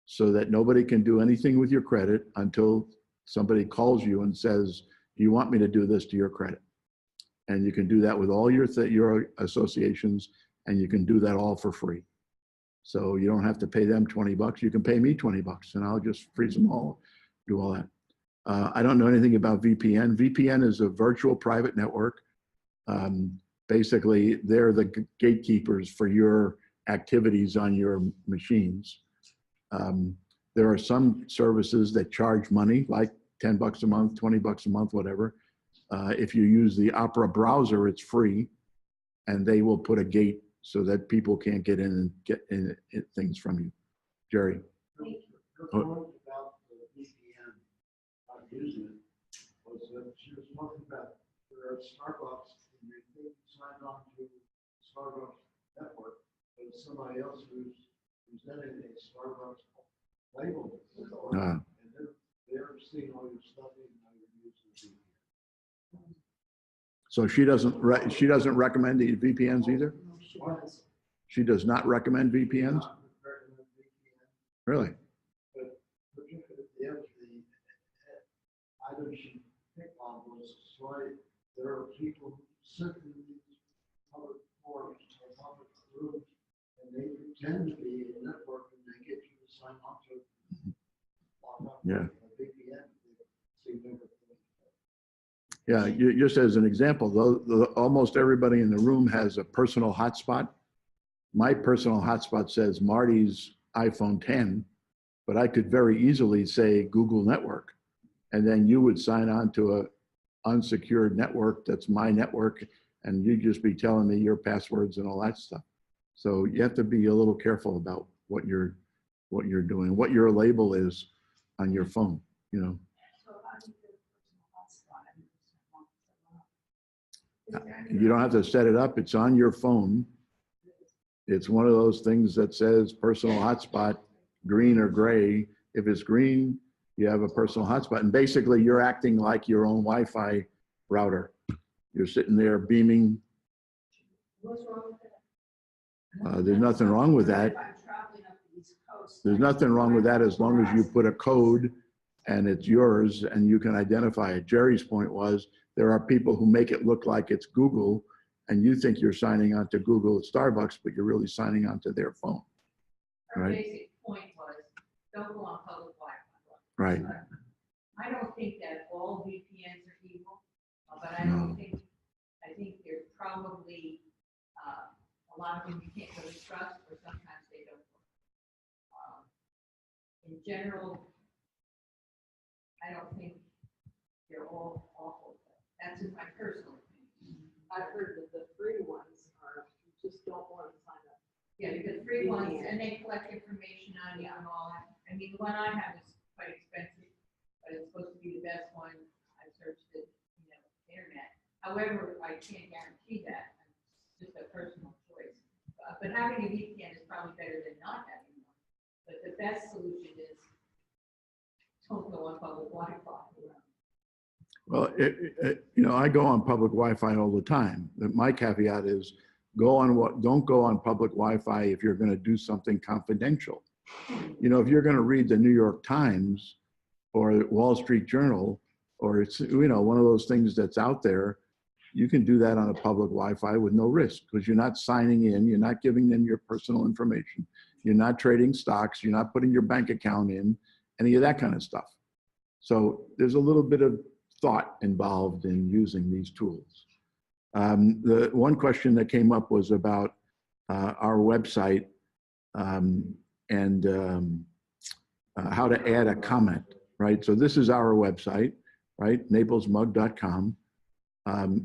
so that nobody can do anything with your credit until somebody calls you and says, do you want me to do this to your credit? And you can do that with all your associations, and you can do that all for free. So you don't have to pay them 20 bucks. You can pay me 20 bucks and I'll just freeze them all, do all that. I don't know anything about VPN. VPN is a virtual private network. Basically, they're the gatekeepers for your activities on your machines. There are some services that charge money, like 10 bucks a month, 20 bucks a month, whatever. If you use the Opera browser, it's free, and they will put a gate so that people can't get in and get in things from you. Jerry. Her point about the VPN, not using it, was that she was talking about there are Starbucks, and you think signed on to Starbucks network, but it's somebody else who's presenting a Starbucks label. And they're seeing all your stuff even though you're using VPN. So she doesn't recommend the VPNs either? She does not recommend VPNs? Really? But the item she picked on was, sorry, there are people who sit in these public forums or public rooms, and they pretend to be a network, and they get you to sign on to Yeah. a VPN. They see everything. Yeah, just as an example, though, almost everybody in the room has a personal hotspot. My personal hotspot says Marty's iPhone 10, but I could very easily say Google Network, and then you would sign on to a unsecured network that's my network, and you'd just be telling me your passwords and all that stuff. So you have to be a little careful about what you're doing, what your label is on your phone, you know. You don't have to set it up. It's on your phone. It's one of those things that says personal hotspot, green or gray. If it's green, you have a personal hotspot. And basically, you're acting like your own Wi-Fi router. You're sitting there beaming. What's wrong with that? There's nothing wrong with that. If I'm traveling up the East Coast, There's nothing wrong with that as long as you put a code and it's yours and you can identify it. Jerry's point was there are people who make it look like it's Google and you think you're signing on to Google at Starbucks, but you're really signing on to their phone. Her Right. basic point was, don't go on public Wi-Fi. Right. I don't think that all VPNs are evil, but I think there's probably a lot of them you can't really trust, or sometimes they don't work. In general, I don't think they're all awful. That's just my personal opinion. I've heard that the free ones are, you just don't want to sign up. Yeah, because free ones, and they collect information on you and all that. I mean, the one I have is quite expensive, but it's supposed to be the best one. I searched it, internet. However, I can't guarantee that. It's just a personal choice. But having a VPN is probably better than not having one. But the best solution is don't go on public Wi-Fi. Well, I go on public Wi-Fi all the time. My caveat is don't go on public Wi-Fi if you're going to do something confidential. If you're going to read the New York Times or Wall Street Journal, or it's, one of those things that's out there, you can do that on a public Wi-Fi with no risk because you're not signing in, you're not giving them your personal information, you're not trading stocks, you're not putting your bank account in, any of that kind of stuff. So there's a little bit of thought involved in using these tools. The one question that came up was about our website and how to add a comment, right? So this is our website, right? naplesmug.com.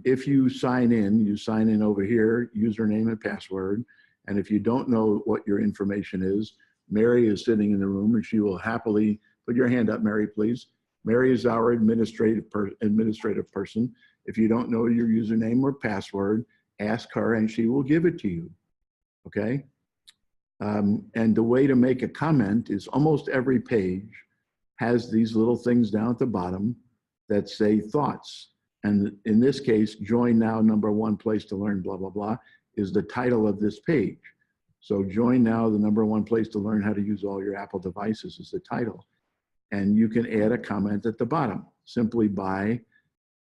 If you sign in over here, username and password. And if you don't know what your information is, Mary is sitting in the room and she will happily, put your hand up, Mary, please. Mary is our administrative person. If you don't know your username or password, ask her and she will give it to you, okay? And the way to make a comment is almost every page has these little things down at the bottom that say thoughts. And in this case, join now, #1 place to learn, blah, blah, blah, is the title of this page. So join now, the #1 place to learn how to use all your Apple devices is the title. And you can add a comment at the bottom simply by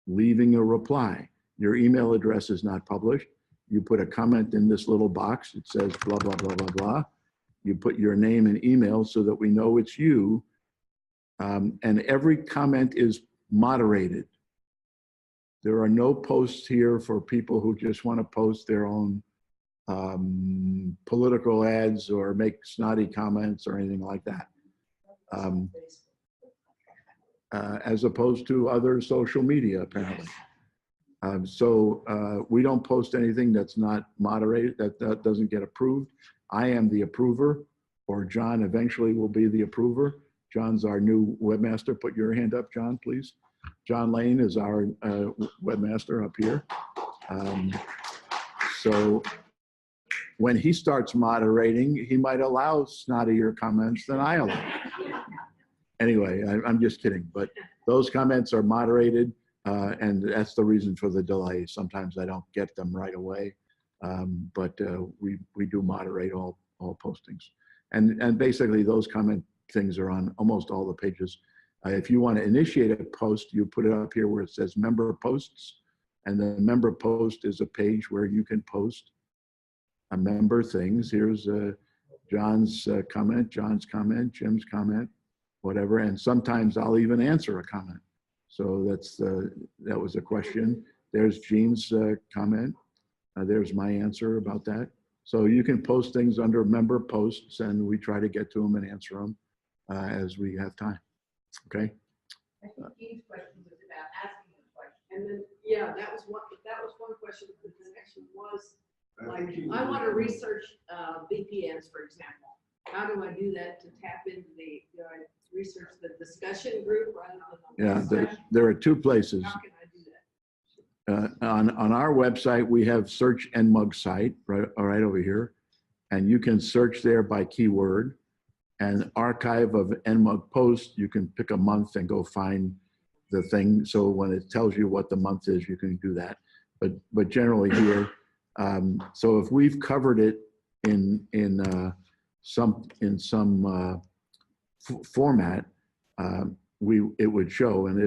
leaving a reply. Your email address is not published. You put a comment in this little box. It says blah, blah, blah, blah, blah. You put your name and email so that we know it's you. And every comment is moderated. There are no posts here for people who just want to post their own political ads or make snotty comments or anything like that. As opposed to other social media, apparently. So we don't post anything that's not moderated, that doesn't get approved. I am the approver, or John eventually will be the approver. John's our new webmaster. Put your hand up, John, please. John Lane is our webmaster up here. So when he starts moderating, he might allow snottier comments than I allow. Anyway, I'm just kidding, but those comments are moderated, and that's the reason for the delay. Sometimes I don't get them right away, but we do moderate all postings. And basically those comment things are on almost all the pages. If you want to initiate a post, you put it up here where it says member posts, and the member post is a page where you can post a member things. Here's John's comment, Jim's comment, whatever, and sometimes I'll even answer a comment. So that was a question. There's Jean's comment. There's my answer about that. So you can post things under member posts, and we try to get to them and answer them as we have time. Okay. I think Dean's question was about asking a question. And then, yeah, that was one question. The next one was, like, I want to research VPNs, for example. How do I do that to tap into research the discussion group rather than the Yeah, there are two places. How can I do that? On our website, we have search NMUG site, right over here. And you can search there by keyword. And archive of NMUG posts, you can pick a month and go find the thing. So when it tells you what the month is, you can do that. But generally here, so if we've covered it in some format, it would show, and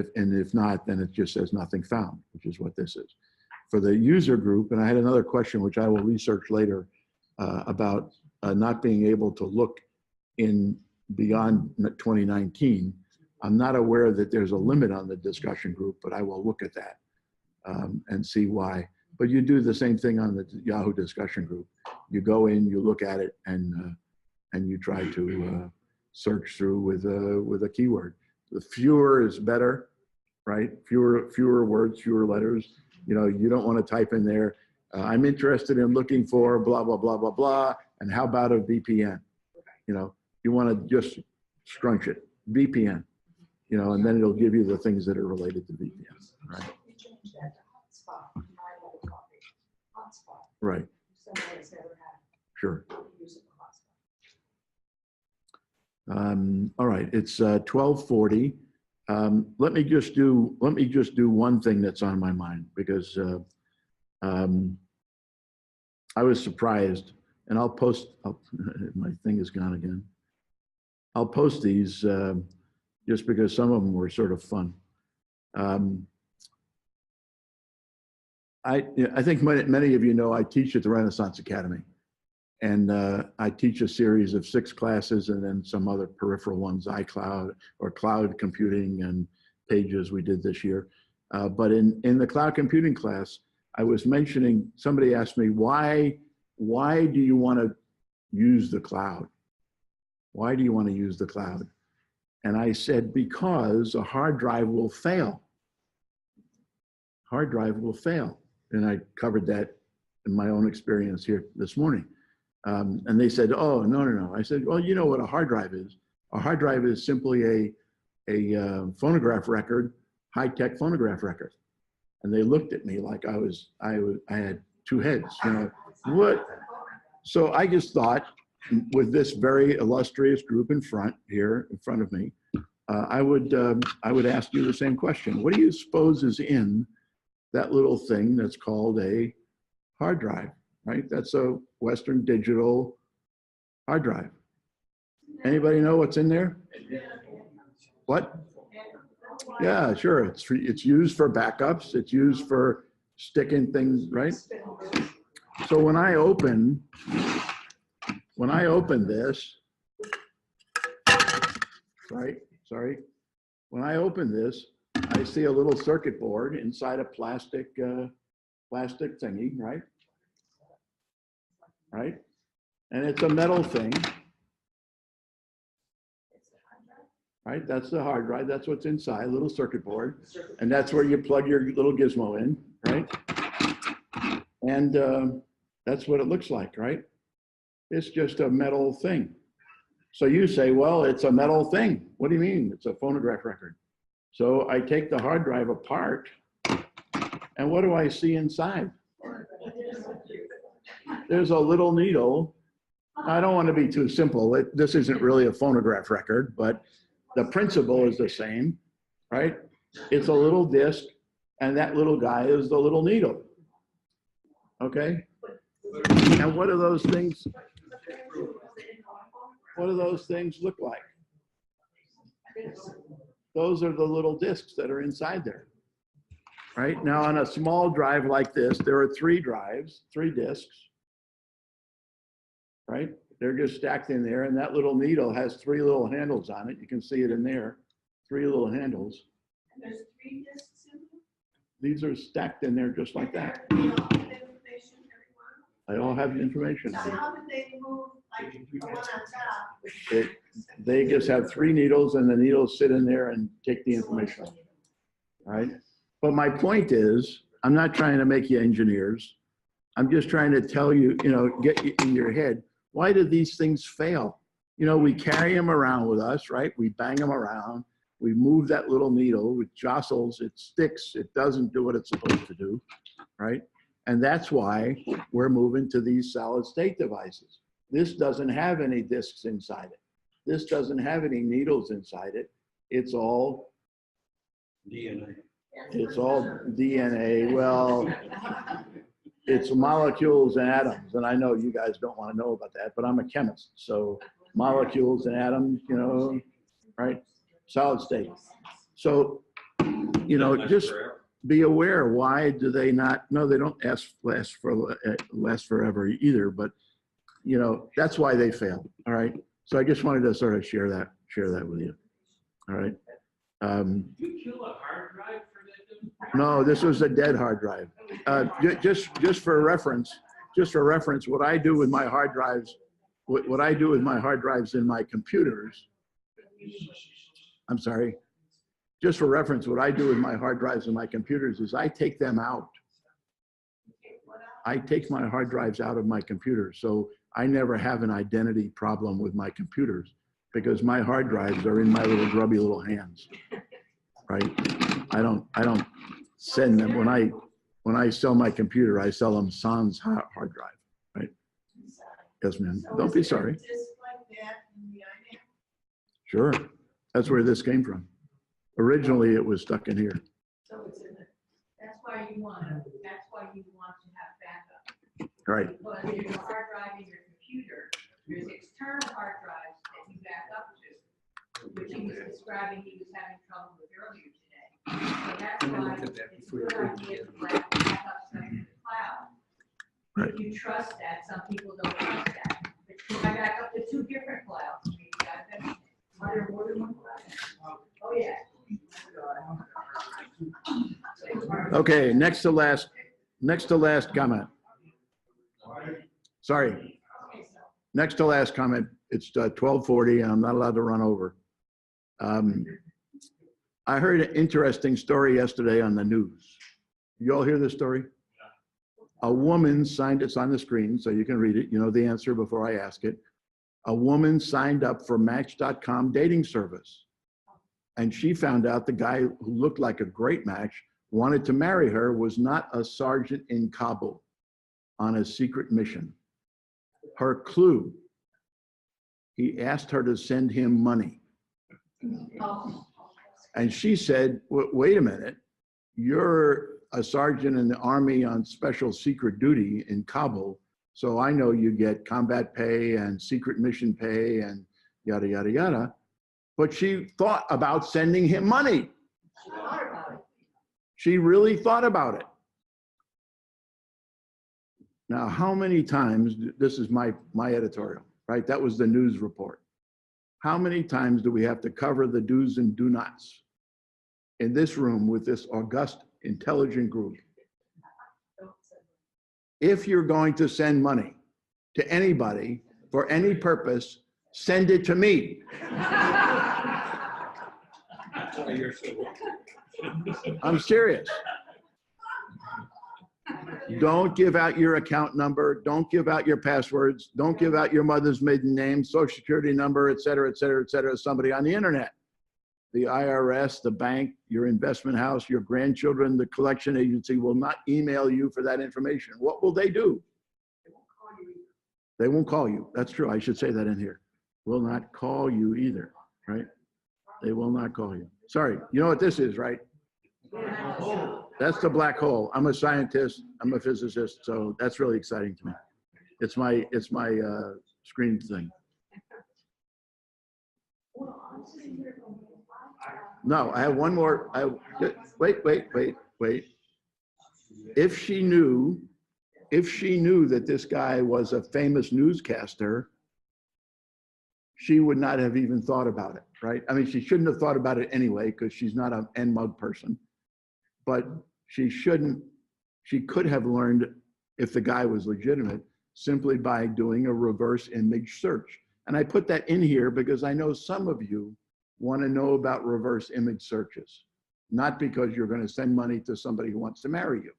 if not, then it just says nothing found, which is what this is. For the user group, and I had another question which I will research later about not being able to look in beyond 2019. I'm not aware that there's a limit on the discussion group, but I will look at that and see why. But you do the same thing on the Yahoo discussion group. You go in, you look at it, and you try to search through with a keyword. The fewer is better, right? Fewer words, fewer letters. You know, you don't want to type in there, I'm interested in looking for blah, blah, blah, blah, blah, and how about a VPN? You know, you want to just scrunch it, VPN, you know, and then it'll give you the things that are related to VPN, right? You change that to hotspot, my little topic, hotspot. Right, Somebody has never had sure. use of a hotspot. All right, it's 12:40. Let me just do one thing that's on my mind, because I was surprised, and I'll post. My thing is gone again. I'll post these just because some of them were sort of fun. I think many of you know I teach at the Renaissance Academy, and I teach a series of 6 classes and then some other peripheral ones, iCloud or cloud computing and pages we did this year. But in the cloud computing class, I was mentioning, somebody asked me, why do you want to use the cloud? Why do you want to use the cloud? And I said, because a hard drive will fail. Hard drive will fail. And I covered that in my own experience here this morning. And they said, oh, no. I said, well, you know what a hard drive is. A hard drive is simply a phonograph record, high-tech phonograph record. And they looked at me like I had 2 heads, you know, what? So I just thought, with this very illustrious group in front of me, I would ask you the same question. What do you suppose is in that little thing that's called a hard drive, right? That's a Western Digital Hard drive. Anybody know what's in there? What? Yeah, sure. It's used for backups. It's used for sticking things, right? So when I open this, sorry. When I open this, I see a little circuit board inside a plastic thingy, right? Right? And it's a metal thing. Right? That's the hard drive. That's what's inside, a little circuit board. And that's where you plug your little gizmo in, right? And that's what it looks like, right? It's just a metal thing. So you say, well, it's a metal thing. What do you mean? It's a phonograph record. So I take the hard drive apart, and what do I see inside? There's a little needle. I don't want to be too simple. This isn't really a phonograph record, but the principle is the same, right? It's a little disc, and that little guy is the little needle. Okay? And what do those things look like? Those are the little discs that are inside there. Right? Now on a small drive like this, there are 3 discs. Right? They're just stacked in there, and that little needle has 3 little handles on it. You can see it in there, 3 little handles. And there's 3 discs in them? These are stacked in there just like that. They all have the information. Now, how did they move, like, the one on top? They just have 3 needles, and the needles sit in there and take the information. Right? But my point is, I'm not trying to make you engineers. I'm just trying to tell you, get in your head, why do these things fail? We carry them around with us, right? We bang them around. We move that little needle, it jostles, it sticks, it doesn't do what it's supposed to do, right? And that's why we're moving to these solid state devices. This doesn't have any discs inside it. This doesn't have any needles inside it. It's all DNA. It's all DNA. Well, it's molecules and atoms. And I know you guys don't want to know about that, but I'm a chemist. So molecules and atoms, right? Solid state. So, just be aware, why do they not? No, they don't last forever either, but that's why they fail. All right. So I just wanted to sort of share that with you. All right. You kill a hard drive for that? No, this was a dead hard drive. Just for reference, what I do with my hard drives, what I do with my hard drives in my computers, I'm sorry, just for reference, what I do with my hard drives in my computers is I take them out. I take my hard drives out of my computer, so I never have an identity problem with my computers because my hard drives are in my little grubby little hands, right? I don't send them. When I sell my computer, I sell them sans hard drive, right? Yes, ma'am. Don't be sorry. Just like that in the iMac? Sure. That's where this came from. Originally, it was stuck in here. So it's in it. That's why you want to have backup. Right. Because there's a hard drive in your computer, there's external hard drives that you back up to, which he was describing he was having trouble with earlier today. So that's why it's a good idea to back up stuff to the cloud. Right. If you trust that, some people don't trust that. But I back up to 2 different clouds, maybe that's Are there more than one cloud? Oh, yeah. Okay, next to last comment. Sorry. Next to last comment. It's 12:40 and I'm not allowed to run over. I heard an interesting story yesterday on the news. You all hear this story? A woman signed, it's on the screen so you can read it. You know the answer before I ask it. A woman signed up for Match.com dating service. And she found out the guy who looked like a great match, wanted to marry her, was not a sergeant in Kabul on a secret mission. Her clue, he asked her to send him money. And she said, wait a minute, you're a sergeant in the army on special secret duty in Kabul, So I know you get combat pay and secret mission pay and yada, yada, yada. But she thought about sending him money. She really thought about it. Now, how many times, this is my editorial, right? That was the news report. How many times do we have to cover the do's and do nots in this room with this august, intelligent group? If you're going to send money to anybody for any purpose, send it to me. I'm serious. Don't give out your account number. Don't give out your passwords. Don't give out your mother's maiden name, social security number, et cetera, et cetera, et cetera, somebody on the internet. The IRS, the bank, your investment house, your grandchildren, the collection agency will not email you for that information. What will they do? They won't call you. That's true. I should say that in here. Will not call you either, right? They will not call you. Sorry, you know what this is, right? That's the black hole. I'm a scientist. I'm a physicist, so that's really exciting to me. It's my screen thing. No, I have one more. Wait. If she knew that this guy was a famous newscaster, she would not have even thought about it, right? I mean, she shouldn't have thought about it anyway, because she's not an NMUG person. But she could have learned if the guy was legitimate simply by doing a reverse image search. And I put that in here because I know some of you want to know about reverse image searches, not because you're going to send money to somebody who wants to marry you,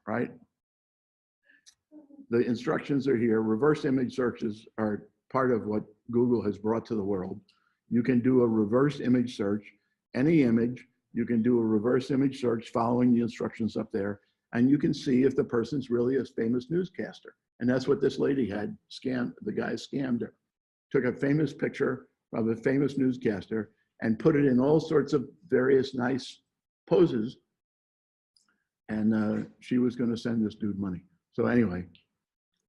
right? The instructions are here. Reverse image searches are part of what Google has brought to the world. You can do a reverse image search, any image. You can do a reverse image search following the instructions up there, and you can see if the person's really a famous newscaster. And that's what this lady had scammed. The guy scammed her. Took a famous picture of a famous newscaster and put it in all sorts of various nice poses. And she was going to send this dude money. So anyway,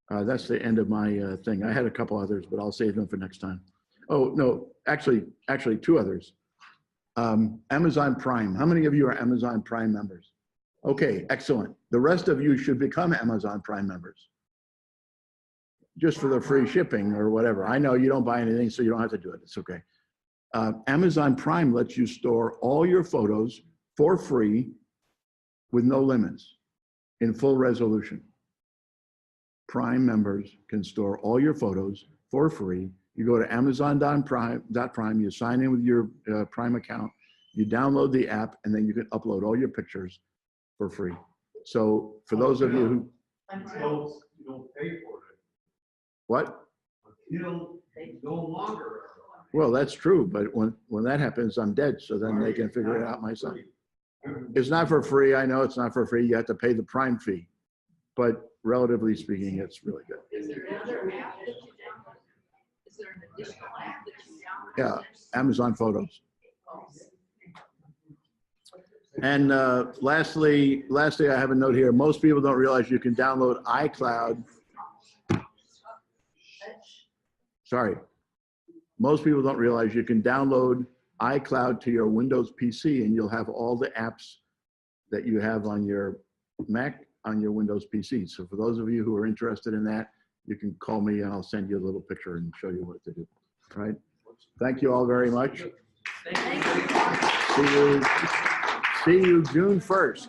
that's the end of my thing. I had a couple others, but I'll save them for next time. Oh, no, actually two others. Amazon Prime. How many of you are Amazon Prime members? Okay, excellent. The rest of you should become Amazon Prime members. Just for the free shipping or whatever. I know you don't buy anything, so you don't have to do it. It's okay. Amazon Prime lets you store all your photos for free with no limits in full resolution. Prime members can store all your photos for free. You go to amazon.prime, you sign in with your Prime account, you download the app, and then you can upload all your pictures for free. So for those of you who... Until you don't pay for it. What? Until no longer. Well, that's true, but when that happens, I'm dead, so then they can figure it out myself. It's not for free. I know it's not for free. You have to pay the Prime fee. But relatively speaking, it's really good. Is there another app that you download? Is there an additional app that you download? Yeah, Amazon Photos. And lastly, I have a note here. Most people don't realize you can download iCloud. Sorry. Most people don't realize you can download iCloud to your Windows PC, and you'll have all the apps that you have on your Mac on your Windows PC. So for those of you who are interested in that, you can call me and I'll send you a little picture and show you what to do. All right. Thank you all very much. See you June 1st.